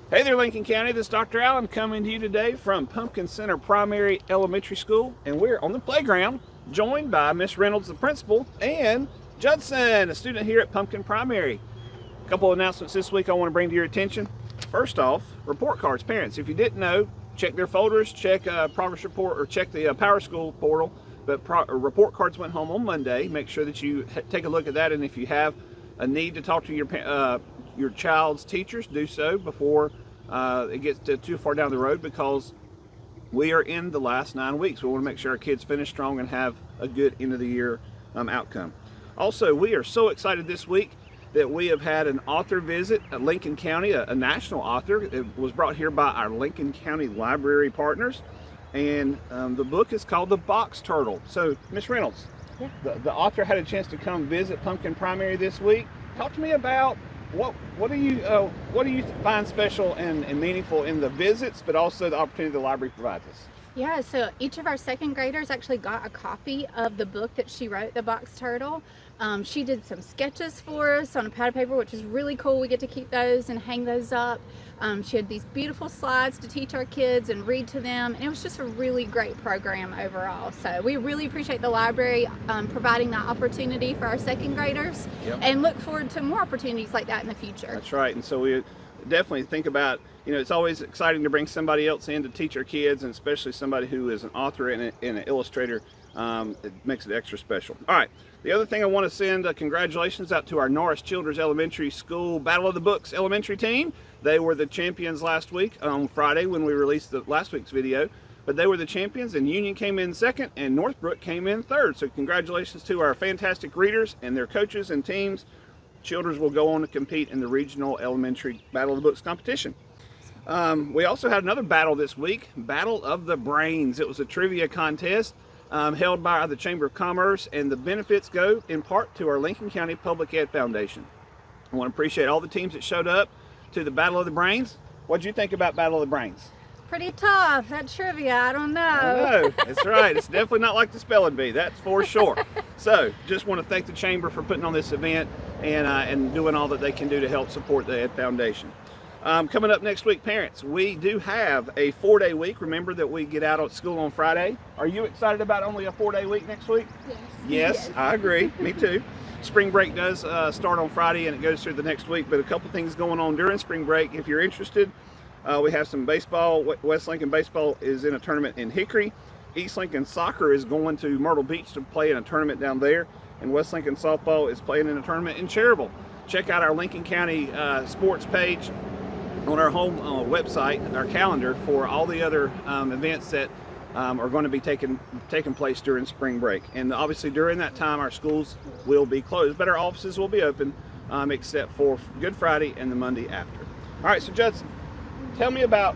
Hey there, Lincoln County. This is Dr. Allen coming to you today from Pumpkin Center Primary Elementary School, and we're on the playground, joined by Miss Reynolds, the principal, and Judson, a student here at Pumpkin Primary. A couple of announcements this week I want to bring to your attention. First off, report cards. Parents, if you didn't know, check their folders, check progress report, or check the Power School portal. But report cards went home on Monday. Make sure that you take a look at that, and if you have a need to talk to your child's teachers, do so before it gets too far down the road, because we are in the last 9 weeks. We want to make sure our kids finish strong and have a good end of the year outcome. Also, we are so excited this week that we have had an author visit at Lincoln County, a national author. It was brought here by our Lincoln County Library partners, and the book is called The Box Turtle. So, Miss Reynolds, yeah. the author had a chance to come visit Pumpkin Primary this week. Talk to me about what do you find special and meaningful in the visits, but also the opportunity the library provides us? Yeah, so each of our second graders actually got a copy of the book that she wrote, The Box Turtle. She did some sketches for us on a pad of paper, which is really cool. We get to keep those and hang those up. She had these beautiful slides to teach our kids and read to them, and it was just a really great program overall. So we really appreciate the library providing that opportunity for our second graders. Yep. And look forward to more opportunities like that in the future. That's right. And so we definitely think about, it's always exciting to bring somebody else in to teach our kids, and especially somebody who is an author and an illustrator. It makes it extra special. All right. The other thing I want to send congratulations out to our Norris Childers Elementary School Battle of the Books elementary team. They were the champions last week on Friday when we released the last week's video. But they were the champions, and Union came in second and Northbrook came in third. So congratulations to our fantastic readers and their coaches and teams. Childers will go on to compete in the regional elementary Battle of the Books competition. We also had another battle this week, Battle of the Brains. It was a trivia contest held by the Chamber of Commerce, and the benefits go in part to our Lincoln County Public Ed Foundation. I want to appreciate all the teams that showed up to the Battle of the Brains. What did you think about Battle of the Brains? Pretty tough, that trivia, I don't know. I know, that's right. It's definitely not like the spelling bee, that's for sure. So, just want to thank the Chamber for putting on this event and doing all that they can do to help support the Ed Foundation. Coming up next week, parents, we do have a 4-day week. Remember that we get out of school on Friday. Are you excited about only a 4-day week next week? Yes. Yes, I agree. Me too. Spring break does start on Friday and it goes through the next week, but a couple things going on during spring break. If you're interested, we have some baseball. West Lincoln baseball is in a tournament in Hickory. East Lincoln soccer is going to Myrtle Beach to play in a tournament down there, and West Lincoln softball is playing in a tournament in Cherryville. Check out our Lincoln County sports page on our home website, our calendar, for all the other events that are going to be taking place during spring break. And obviously during that time our schools will be closed, but our offices will be open except for Good Friday and the Monday after. All right, so Judson, tell me about,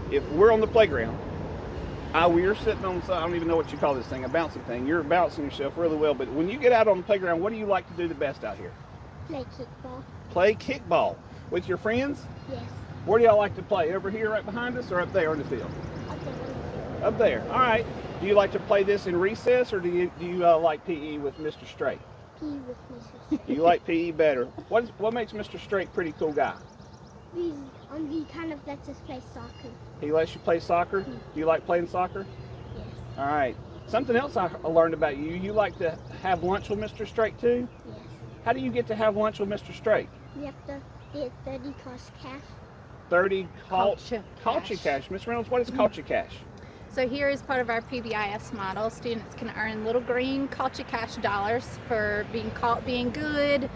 if we're on the playground, we're sitting on, I don't even know what you call this thing, a bouncing thing. You're bouncing yourself really well, but when you get out on the playground, what do you like to do the best out here? Play kickball. Play kickball with your friends? Yes. Where do y'all like to play? Over here right behind us, or up there on the field? Up there on the field. Up there. All right. Do you like to play this in recess, or do you like PE with Mr. Straight? PE with Mrs. You like PE better. What makes Mr. Straight a pretty cool guy? He kind of lets us play soccer. He lets you play soccer? Do you like playing soccer? Yes. All right. Something else I learned about you. You like to have lunch with Mr. Straight too? Yes. How do you get to have lunch with Mr. Straight? We have to get 30 cost cash. 30 Culture cash. Miss Reynolds, what is culture cash? So here is part of our PBIS model. Students can earn little green culture cash dollars for being caught being good,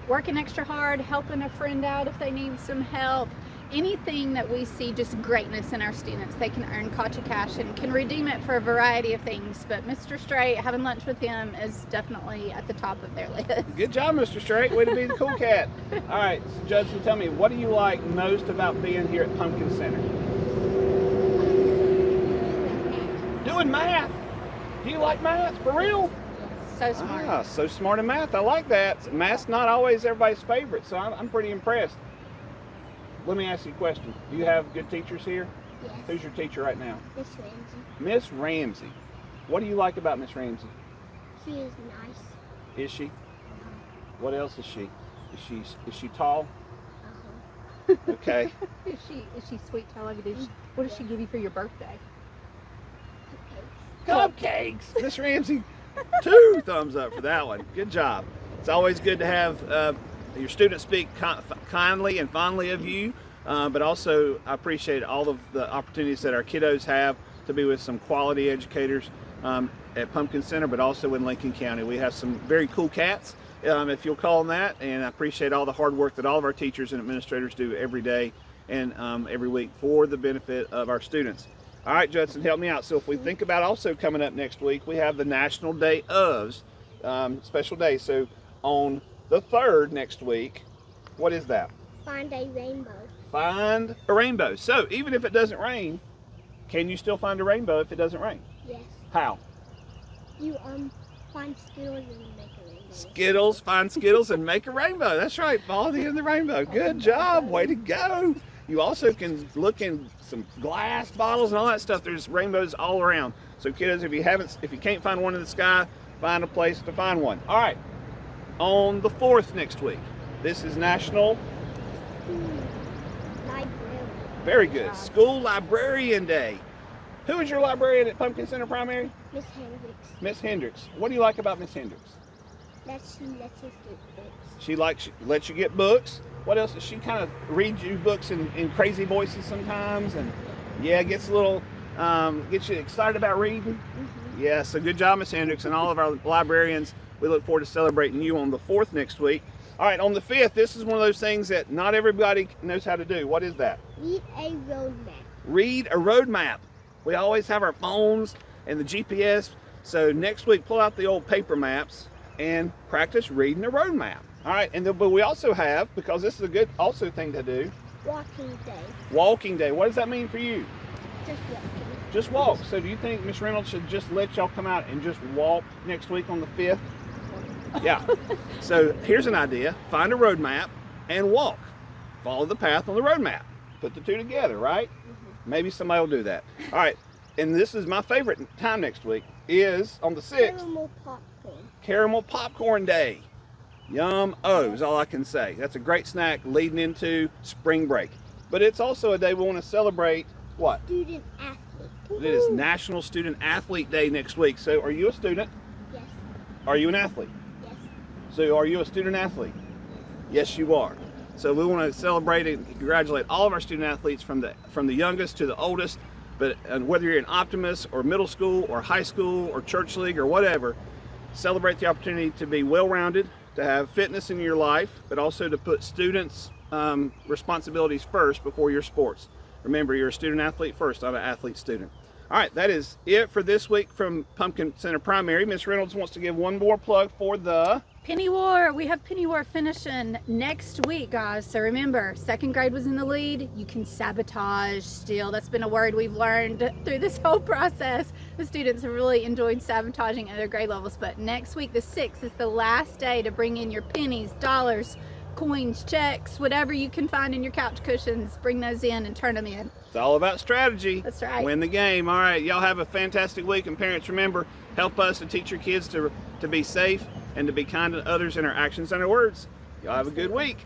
working extra hard, helping a friend out if they need some help. Anything that we see just greatness in our students, they can earn culture cash and can redeem it for a variety of things. But Mr. Straight, having lunch with him is definitely at the top of their list. Good job, Mr. Straight. Way to be the cool cat. All right, so Judson, tell me, what do you like most about being here at Pumpkin Center? Doing math. Do you like math? For real? So smart. Ah, so smart in math. I like that. Math's not always everybody's favorite, so I'm pretty impressed. Let me ask you a question. Do you have good teachers here? Yes. Who's your teacher right now? Miss Ramsey. Miss Ramsey. What do you like about Miss Ramsey? She is nice. Is she? What else is she? Is she tall? Okay. Is she sweet? How long what did she give you for your birthday? Cupcakes. Miss Ramsey, 2 thumbs up for that one. Good job. It's always good to have your students speak kindly and fondly of you, but also I appreciate all of the opportunities that our kiddos have to be with some quality educators at Pumpkin Center, but also in Lincoln County. We have some very cool cats, if you'll call them that, and I appreciate all the hard work that all of our teachers and administrators do every day and every week for the benefit of our students. All right, Judson, help me out. So if we think about also coming up next week, we have the National Day ofs, special day. So on the 3rd next week, what is that? Find a rainbow. Find a rainbow. So even if it doesn't rain, can you still find a rainbow if it doesn't rain? Yes. How? You find Skittles and make a rainbow. Skittles, find Skittles and make a rainbow. That's right, follow the end of the rainbow. Good job, way to go. You also can look in some glass bottles and all that stuff. There's rainbows all around. So kiddos, if you can't find one in the sky, find a place to find one. All right, on the 4th next week, this is National Librarian. Very good. School Librarian Day. Who is your librarian at Pumpkin Center Primary? Miss Hendricks. Miss Hendricks. What do you like about Miss Hendricks? That she lets us get books. She lets you get books. What else? Does she kind of read you books in crazy voices sometimes? And yeah, gets a little, gets you excited about reading? Mm-hmm. Yeah, so good job, Miss Hendricks, and all of our librarians. We look forward to celebrating you on the 4th next week. All right, on the 5th, this is one of those things that not everybody knows how to do. What is that? Read a road map. Read a road map. We always have our phones and the GPS. So next week, pull out the old paper maps and practice reading a road map. All right, but we also have, because this is a good also thing to do, Walking day. walking day. What does that mean for you? Just walking. Just walk. So do you think Miss Reynolds should just let y'all come out and just walk next week on the 5th? Yeah. So here's an idea. Find a road map and walk. Follow the path on the road map. Put the 2 together, right? Mm-hmm. Maybe somebody will do that. All right. And this is my favorite time next week is on the 6th. Caramel popcorn. Caramel Popcorn Day. Yum-o is all I can say. That's a great snack leading into spring break. But it's also a day we want to celebrate what? Student athlete. It is National Student Athlete Day next week. So are you a student? Yes. Are you an athlete? Yes. So are you a student athlete? Yes, you are. So we want to celebrate and congratulate all of our student athletes from the youngest to the oldest. But whether you're in Optimus or middle school or high school or church league or whatever, celebrate the opportunity to be well-rounded, to have fitness in your life, but also to put students' responsibilities first before your sports. Remember, you're a student athlete first, not an athlete student. All right, that is it for this week from Pumpkin Center Primary. Miss Reynolds wants to give one more plug for the Penny War. We have Penny War finishing next week, guys. So remember, 2nd grade was in the lead. You can sabotage still. That's been a word we've learned through this whole process. The students have really enjoyed sabotaging other grade levels. But next week, the 6th, is the last day to bring in your pennies, dollars, coins, checks, whatever you can find in your couch cushions. Bring those in and turn them in. It's all about strategy. That's right. Win the game. All right, y'all have a fantastic week. And parents, remember, help us to teach your kids to be safe and to be kind to others in our actions and our words. Y'all have a good week.